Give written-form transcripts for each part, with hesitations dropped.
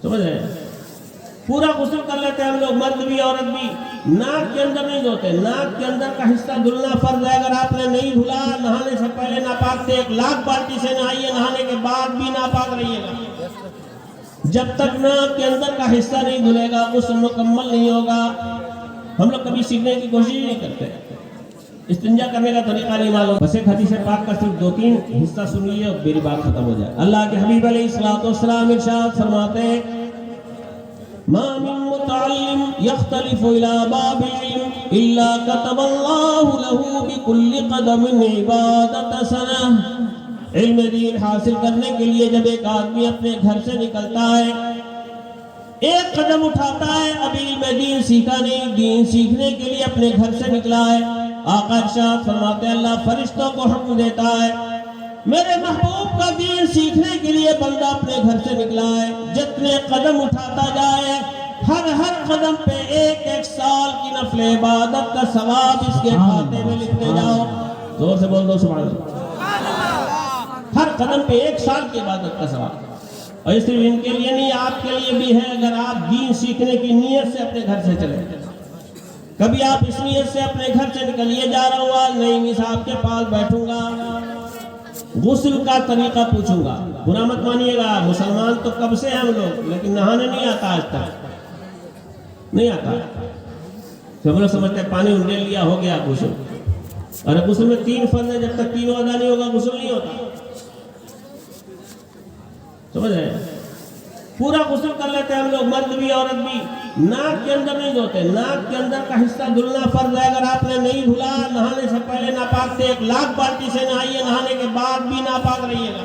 سمجھ رہے ہیں؟ پورا غسل کر لیتے ہیں ہم لوگ، مرد بھی عورت بھی، ناک کے اندر نہیں دھوتے، ناک کے اندر کا حصہ دھلنا فرض ہے۔ اگر آپ نے نہیں دھلا، نہانے سے پہلے ناپاک تھے، 1,00,000 بالٹی سے نہائیے، نہانے کے بعد بھی ناپاک رہیے گا۔ جب تک ناک کے اندر کا حصہ نہیں دھلے گا غسل مکمل نہیں ہوگا۔ ہم لوگ کبھی سیکھنے کی کوشش نہیں کرتے، استنجا کرنے کا طریقہ نہیں معلوم، بس ایک حدیث پاک کا صرف 2-3 حصہ سن لیے اور میری بات ختم ہو جائے۔ اللہ کے حبیب علیہ الصلوۃ والسلام ارشاد فرماتے ہیں ما من متعلم يختلف الى باب العلم الا كتب الله له بكل قدم عبادة سنة۔ علم دین حاصل کرنے کے لیے جب ایک آدمی اپنے گھر سے نکلتا ہے، ایک قدم اٹھاتا ہے، ابھی علم دین سیکھا نہیں، دین سیکھنے کے لیے اپنے گھر سے نکلا ہے، آقا ارشاد فرماتے ہیں اللہ فرشتوں کو حکم دیتا ہے میرے محبوب کا دین سیکھنے کے لیے بندہ اپنے گھر سے نکلا ہے، جتنے قدم اٹھاتا جائے ہر قدم پہ 1 سال کی نفل عبادت کا ثواب اس کے کھاتے میں لکھتے جاؤ۔ زور سے بول دو سبحان اللہ۔ ہر قدم پہ 1 سال کی عبادت کا ثواب، اور یہ صرف ان کے لیے نہیں، آپ کے لیے بھی ہے۔ اگر آپ دین سیکھنے کی نیت سے اپنے گھر سے چلیں، کبھی آپ اس نیت سے اپنے گھر سے نکلیے جا رہا ہوا نہیں صاحب کے پاس بیٹھوں گا، غسل کا طریقہ پوچھوں گا، برا مت مانیے گا، مسلمان تو کب سے ہم لوگ، لیکن نہانے نہیں آتا، آج تک نہیں آتا۔ ہم لوگ سمجھتے ہیں پانی انڈے لیا ہو گیا غسل، اور غسل میں 3 فرض ہے، جب تک 3 ادا نہیں ہوگا غسل نہیں ہوتا، سمجھ رہے ہیں؟ پورا غسل کر لیتے ہیں ہم لوگ، مرد بھی عورت بھی، ناک کے اندر نہیں دھوتے، ناک کے اندر کا حصہ دھلنا فرض ہے۔ اگر آپ نے نہیں دھلا، نہانے سے پہلے ناپاک تھے، 1,00,000 بالٹی سے نہائیے، نہانے کے بعد بھی ناپاک رہیے گا۔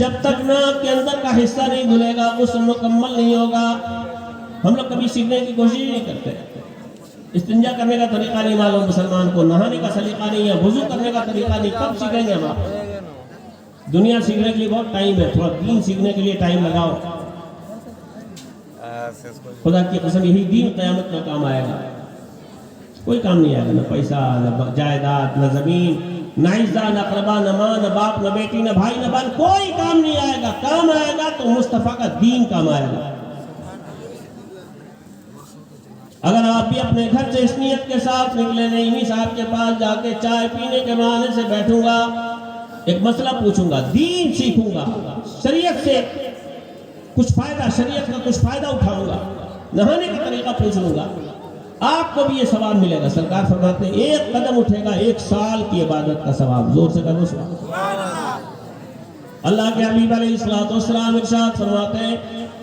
جب تک ناک کے اندر کا حصہ نہیں دھلے گا غسل مکمل نہیں ہوگا۔ ہم لوگ کبھی سیکھنے کی کوشش نہیں کرتے، استنجا کرنے کا طریقہ نہیں معلوم مسلمان کو، نہانے کا سلیقہ نہیں ہے، وضو کرنے کا طریقہ نہیں، کب سیکھیں گے ہم آپ؟ دنیا سیکھنے کے لیے بہت ٹائم ہے، تھوڑا دین سیکھنے کے لیے ٹائم لگاؤ۔ خدا کی قسم یہی دین قیامت میں کام آئے گا، کوئی کام نہیں آئے گا، نہ پیسہ، نہ جائیداد، نہ زمین، نہ عزت، نہ اقربا، نہ ماں، نہ باپ، نہ بیٹی، نہ بھائی، نہ بہن، کوئی کام نہیں آئے گا۔ کام آئے گا تو مصطفیٰ کا دین کام آئے گا۔ اگر آپ بھی اپنے گھر سے اس نیت کے ساتھ نکلے نہیں صاحب کے پاس جا کے چائے پینے کے بہانے سے بیٹھوں گا، ایک مسئلہ پوچھوں گا، دین سیکھوں گا، شریعت سے کچھ فائدہ، شریعت کا کچھ فائدہ اٹھاؤں گا، نہانے کا طریقہ پوچھ لوں گا، آپ کو بھی یہ ثواب ملے گا۔ سرکار فرماتے ہیں 1 قدم اٹھے گا 1 سال کی عبادت کا ثواب۔ زور سے کہو سبحان اللہ۔ اللہ کے حبیب علیہ الصلوۃ والسلام ارشاد فرماتے ہیں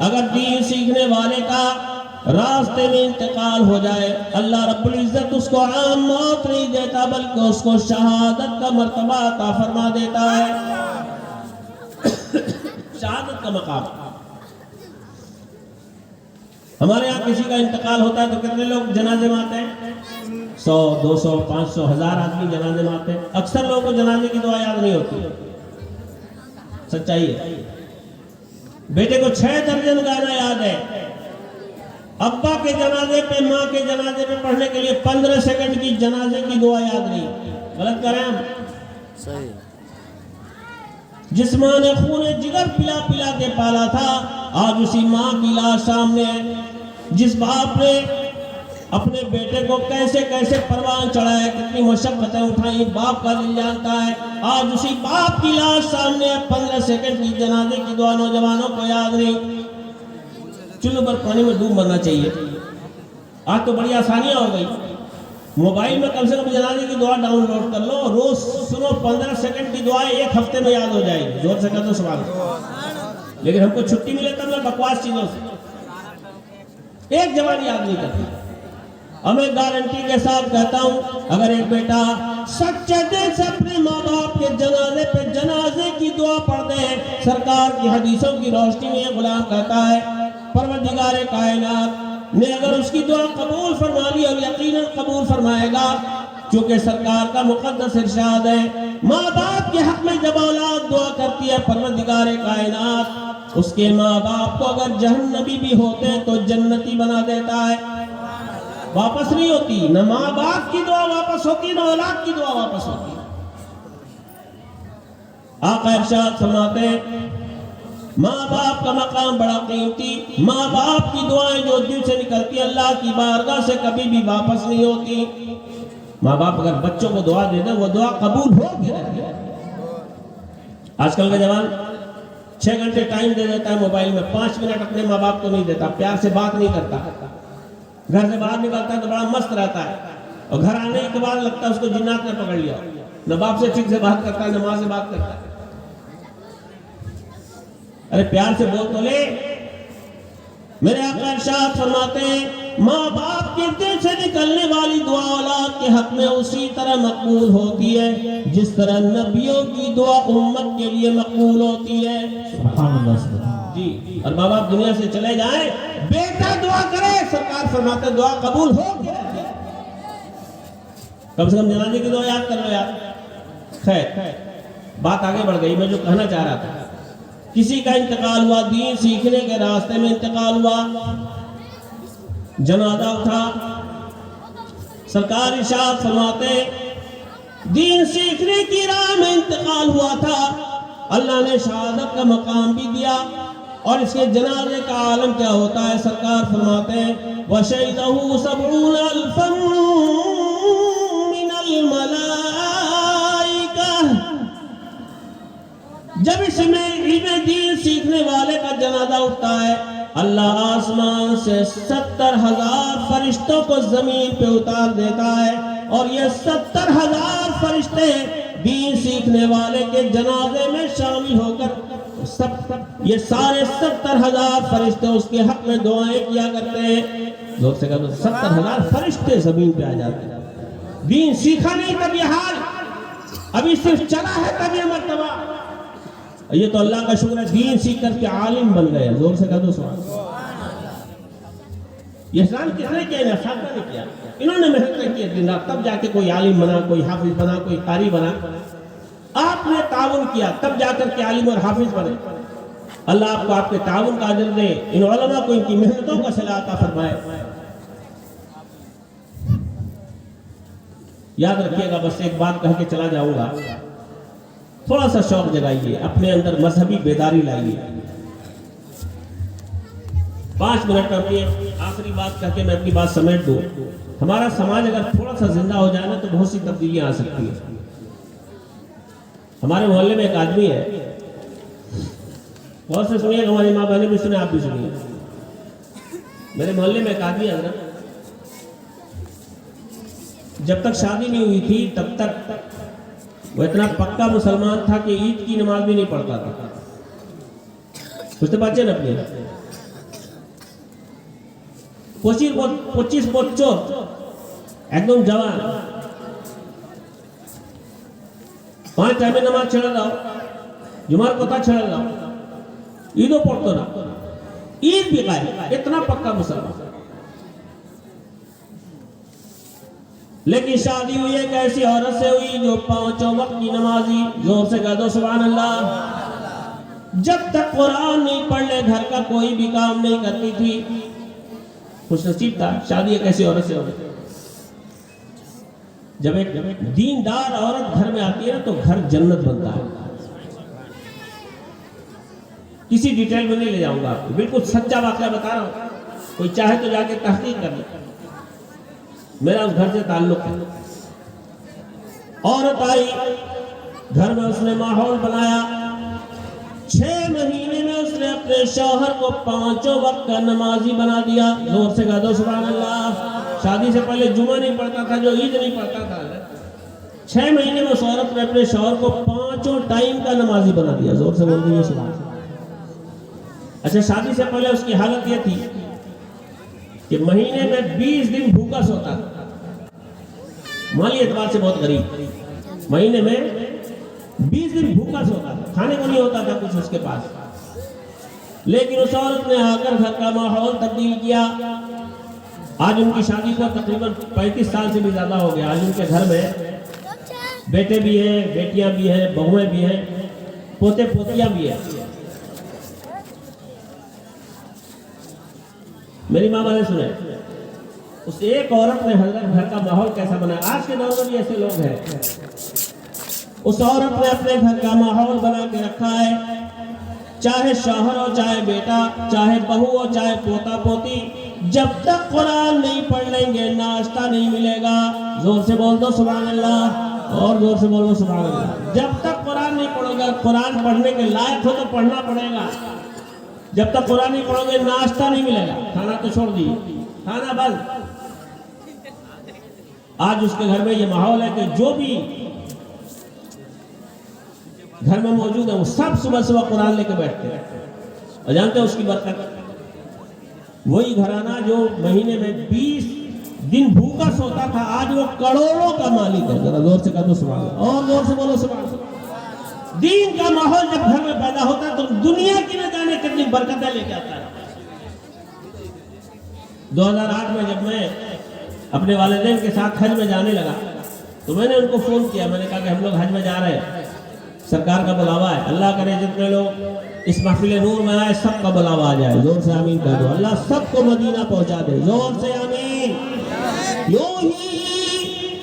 اگر دین سیکھنے والے کا راستے میں انتقال ہو جائے، اللہ رب العزت اس کو عام موت نہیں دیتا بلکہ اس کو شہادت کا مرتبہ عطا فرما دیتا ہے، شہادت کا مقام۔ ہمارے یہاں کسی کا انتقال ہوتا ہے تو کتنے لوگ جنازے میں آتے ہیں؟ 100، 200، 500، 1000 آدمی جنازے میں آتے ہیں۔ اکثر لوگوں کو جنازے کی دعا یاد نہیں ہوتی، سچائی ہے۔ بیٹے کو 6 درجن گانا یاد ہے، ابا کے جنازے پہ، ماں کے جنازے پہ پڑھنے کے لیے 15 سیکنڈ کی جنازے کی دعا یاد نہیں۔ غلط کریں ہم؟ صحیح۔ جس ماں نے خون جگر پلا پلا کے پالا تھا، آج اسی ماں کی لاش سامنے ہے۔ جس باپ نے اپنے بیٹے کو کیسے کیسے پروان چڑھایا، کتنی مشقتیں اٹھائیں، باپ کا دل جانتا ہے، آج اسی باپ کی لاش سامنے ہے۔ 15 سیکنڈ کی جنازے کی دعا نوجوانوں کو یاد نہیں۔ چلو بر پانی میں ڈوب مرنا چاہیے۔ آج تو بڑی آسانیاں ہو گئی، موبائل میں کم سے کم جنازے کی دعا ڈاؤن لوڈ کر لو، روز سنو، 15 سیکنڈ کی دعا 1 ہفتے میں یاد ہو جائے گی۔ زور سے کہہ دو سبحان اللہ۔ لیکن ہم کو چھٹی ملے تب میں بکواس چیزوں سے ایک جوان یاد نہیں کرتی۔ اور میں گارنٹی کے ساتھ کہتا ہوں اگر ایک بیٹا سچے دل سے اپنے ماں باپ کے جنازے پہ جنازے کی دعا پڑھ دے، سرکار کی حدیثوں کی روشنی میں غلام کہتا ہے پروردگار کائنات نے اگر اس کی دعا قبول فرما لی، اور یقیناً قبول فرمائے گا، چونکہ سرکار کا مقدس ارشاد ہے ماں باپ کے حق میں جب اولاد دعا کرتی ہے پروردگار کائنات اس کے ماں باپ کو اگر جہنمی بھی ہوتے تو جنتی بنا دیتا ہے۔ واپس نہیں ہوتی، نہ ماں باپ کی دعا واپس ہوتی، نہ اولاد کی دعا واپس ہوتی۔ آقا ارشاد فرماتے ہیں ماں باپ کا مقام بڑا قیمتی، ماں باپ کی دعائیں جو دل سے نکلتی ہیں اللہ کی بارگاہ سے کبھی بھی واپس نہیں ہوتی۔ ماں باپ اگر بچوں کو دعا دے دیں وہ دعا قبول ہوگی۔ آج کل کا جوان 6 گھنٹے ٹائم دے دیتا ہے موبائل میں، 5 منٹ اپنے ماں باپ کو نہیں دیتا، پیار سے بات نہیں کرتا، گھر سے باہر نکلتا ہے تو بڑا مست رہتا ہے، اور گھر آنے کے بعد لگتا ہے اس کو جنات نے پکڑ لیا، نہ باپ سے ٹھیک سے بات کرتا ہے نہ ماں سے بات کرتا ہے۔ ارے پیار سے بول تو لے۔ میرے آقا ارشاد فرماتے ہیں ماں باپ کے دل سے نکلنے والی دعا اولاد کے حق میں اسی طرح مقبول ہوتی ہے جس طرح نبیوں کی دعا امت کے لیے مقبول ہوتی ہے۔ سبحان اللہ جی۔ اور ماں باپ دنیا سے چلے جائیں، بیٹا دعا کرے، سرکار فرماتے دعا قبول ہو گیا۔ کم سے کم جنازے کی دعا یاد کر لو یار۔ خیر بات آگے بڑھ گئی، میں جو کہنا چاہ رہا تھا، کسی کا انتقال ہوا، دین سیکھنے کے راستے میں انتقال ہوا، جنازہ اٹھا، سرکار ارشاد فرماتے دین سیکھنے کی راہ میں انتقال ہوا تھا، اللہ نے شہادت کا مقام بھی دیا، اور اس کے جنازے کا عالم کیا ہوتا ہے؟ سرکار فرماتے ہیں وَشَهِدَهُ 70,000 مِّنَ الْمَلَائِكَةِ۔ جب اس میں علم دین سیکھنے والے کا جنازہ اٹھتا ہے، اللہ آسمان سے 70,000 فرشتوں کو زمین پہ اتار دیتا ہے، اور یہ 70,000 فرشتے دین سیکھنے والے کے جنازے میں شامل ہو کر یہ سارے 70,000 فرشتے اس کے حق میں دعائیں کیا کرتے ہیں۔ زور سے کہو 70,000 فرشتے زمین پہ آ جاتے ہیں۔ دین سیکھا نہیں تب یہ حال، ابھی صرف چلا ہے تب یہ مرتبہ۔ یہ تو اللہ کا شکر ہے دین سیکھ کر کے عالم بن گئے۔ زور سے کہہ دو سبحان اللہ۔ یہ احسان کس نے کیا؟ اساتذہ نے کیا، انہوں نے محنت کی دن رات، تب جا کے کوئی عالم بنا، کوئی حافظ بنا، کوئی قاری بنا۔ آپ نے تعاون کیا تب جا کر کے عالم اور حافظ بنے۔ اللہ آپ کو آپ کے تعاون کا اجر دے، ان علماء کو ان کی محنتوں کا صلہ عطا فرمائے۔ یاد رکھیے گا، بس ایک بات کہہ کے چلا جاؤں گا، تھوڑا سا شوق جگائیے، اپنے اندر مذہبی بیداری لائیے۔ 5 منٹ میں آخری بات کہہ کے میں اپنی بات سمیٹ دوں۔ ہمارا سماج اگر تھوڑا سا زندہ ہو جائے نا تو بہت سی تبدیلیاں آ سکتی ہیں۔ ہمارے محلے میں ایک آدمی ہے، غور سے سنیے، ہماری ماں بہنیں بھی سنیں، آپ بھی سنیے۔ میرے محلے میں ایک آدمی ہے حضرت، جب تک شادی نہیں ہوئی تھی تب تک وہ اتنا پکا مسلمان تھا کہ عید کی نماز بھی نہیں پڑھتا تھا۔ کچھ تو بچے نا اپنے 25 بچوں ایک دم جوان، 5 ٹائم نماز چھڑ رہا جمعہ کو چھڑ رہا، عیدوں پڑھتا رہا، عید بھی قائم، اتنا پکا مسلمان۔ لیکن شادی ہوئی ایک ایسی عورت سے ہوئی جو 5 وقت کی نمازی، زور سے کہہ دو سبحان اللہ۔ جب تک قرآن نہیں پڑھ لے گھر کا کوئی بھی کام نہیں کرتی تھی۔ خوش نصیب تھا، شادی ایک ایسی عورت سے ہو گئی۔ جب ایک دیندار عورت گھر میں آتی ہے نا تو گھر جنت بنتا ہے۔ کسی ڈیٹیل میں نہیں لے جاؤں گا آپ کو، بالکل سچا واقعہ بتا رہا ہوں، کوئی چاہے تو جا کے تحقیق کر لے۔ میرا اس گھر سے تعلق ہے۔ عورت آئی گھر میں، اس نے ماحول بنایا، 6 مہینے میں اس نے اپنے شوہر کو 5 وقت کا نمازی بنا دیا۔ زور سے کہہ دو سبحان اللہ۔ شادی سے پہلے جمعہ نہیں پڑھتا تھا، جو عید نہیں پڑھتا تھا، 6 مہینے میں اس عورت نے اپنے شوہر کو 5 ٹائم کا نمازی بنا دیا۔ زور سے بول دیجیے سبحان اللہ۔ اچھا، شادی سے پہلے اس کی حالت یہ تھی کہ مہینے میں 20 دن بھوکا سوتا تھا، مالی اعتبار سے بہت غریب، مہینے میں 20 دن بھوکا سوتا تھا، کھانے کو نہیں ہوتا تھا کچھ اس کے پاس۔ لیکن اس عورت نے آ کر گھر کا ماحول تبدیل کیا۔ آج ان کی شادی کو تقریباً 35 سال سے بھی زیادہ ہو گیا۔ آج ان کے گھر میں بیٹے بھی ہیں، بیٹیاں بھی ہیں، بہویں بھی ہیں، پوتے پوتیاں بھی ہیں۔ میری ماں نے سنے اس ایک عورت نے حضرت گھر کا ماحول کیسا بنایا۔ آج کے دور میں بھی ایسے لوگ ہیں۔ اس عورت نے اپنے گھر کا ماحول بنا کے رکھا ہے۔ چاہے شوہر ہو چاہے بیٹا چاہے بہو ہو چاہے پوتا پوتی، جب تک قرآن نہیں پڑھ لیں گے ناشتہ نہیں ملے گا۔ زور سے بول دو سبحان اللہ، اور زور سے بولو سبحان اللہ۔ جب تک قرآن نہیں پڑھو گے، قرآن پڑھنے کے لائق ہو تو پڑھنا پڑے گا۔ جب تک قرآن نہیں پڑھو گے ناشتہ نہیں ملے گا۔ کھانا تو چھوڑ دیجیے، کھانا بند۔ آج اس کے گھر میں یہ ماحول ہے کہ جو بھی گھر میں موجود ہے وہ سب صبح صبح قرآن لے کے بیٹھتے ہیں، اور جانتے ہیں اس کی برکت، وہی گھرانہ جو مہینے میں 20 دن بھوکا سوتا تھا آج وہ کروڑوں کا مالک ہے۔ ذرا زور سے کہہ دو سبحان اللہ، اور زور سے بولو سبحان اللہ۔ دین کا ماحول جب گھر میں پیدا ہوتا ہے تو دنیا کی نہ جانے کتنی برکتیں لے کے آتا ہے۔ 2008 میں جب میں اپنے والدین کے ساتھ حج میں جانے لگا تو میں نے ان کو فون کیا، میں نے کہا کہ ہم لوگ حج میں جا رہے ہیں، سرکار کا بلاوا ہے، اللہ کرے جتنے لوگ اس محفل نور میں آئے سب کا بلاوا آ جائے۔ زور سے آمین کہہ دو، اللہ سب کو مدینہ پہنچا دے، زور سے آمین۔ یوں ہی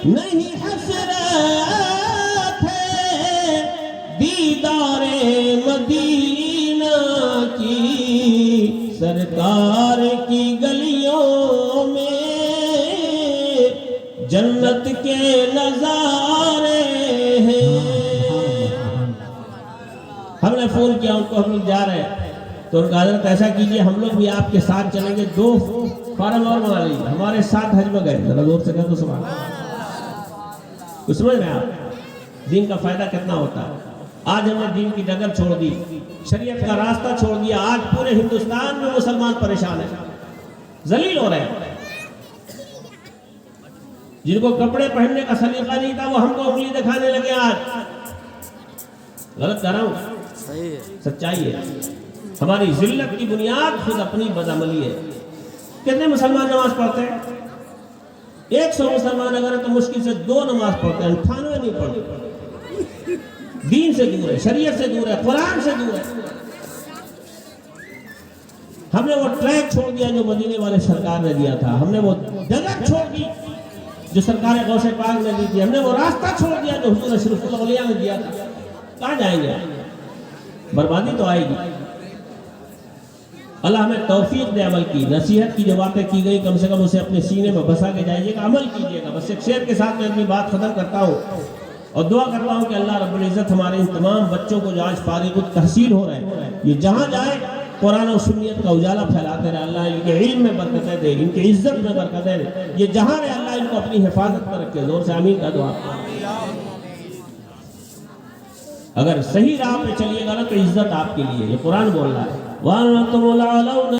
نہیں حسرت ہے دیدار مدینہ کی، سرکار کی گلیوں میں جنت کے نظارے ہیں۔ ہم نے فون کیا ان کو، ہم لوگ جا رہے ہیں تو ان کا حضرت ایسا کیجئے ہم لوگ بھی آپ کے ساتھ چلیں گے، 2 فارم اور منگا لیجیے، ہمارے ساتھ حج میں گئے۔ ذرا زور سے کہہ دو سبحان اللہ۔ کچھ سمجھ رہے ہیں آپ دین کا فائدہ کتنا ہوتا ہے؟ آج ہم نے دین کی ڈگر چھوڑ دی، شریعت کا راستہ چھوڑ دیا، آج پورے ہندوستان میں مسلمان پریشان ہیں، ذلیل ہو رہے ہیں۔ جن کو کپڑے پہننے کا سلیقہ نہیں تھا وہ ہم کو انگلی دکھانے لگے۔ آج غلط کہہ رہا ہوں، سچائی ہے۔ ہماری ذلت کی بنیاد خود اپنی بدعملی ہے۔ کتنے مسلمان نماز پڑھتے ہیں؟ 100 مسلمان اگر ہے تو مشکل سے 2 نماز پڑھتے ہیں، 98 نہیں پڑھتے۔ دین سے دور ہے، شریعت سے دور ہے، قرآن سے دور ہے۔ ہم نے وہ ٹریک چھوڑ دیا جو مدینے والے سرکار نے دیا تھا، ہم نے وہ جگہ چھوڑ دی جو سرکار غوث پاک نے دی تھی، ہم نے وہ راستہ چھوڑ دیا جو حضور اشرف الاولیاء نے دیا تھا۔ کہاں جائیں گے؟ بربادی تو آئے گی۔ اللہ ہمیں توفیق دے عمل کی، نصیحت کی جو باتیں کی گئی کم سے کم اسے اپنے سینے میں بسا کے جائیے گا، عمل کیجیے گا۔ بس ایک شعر کے ساتھ میں اپنی بات ختم کرتا ہوں اور دعا کرتا ہوں کہ اللہ رب العزت ہمارے ان تمام بچوں کو جو آج فارغ التحصیل ہو رہے ہیں، یہ جہاں جائے قرآن و سنیت کا اجالا پھیلاتے رہے، اللہ ان کے علم میں برکتیں دے، ان کی عزت میں برکتیں دے، یہ جہاں رہے اللہ ان کو اپنی حفاظت پر رکھے۔ زور سے آمین کا دعا۔ اگر صحیح راہ پہ چلیے گا نا تو عزت آپ کے لیے، یہ قرآن بول رہا ہے۔ وَأَنْتُمُ الْأَعْلَوْنَ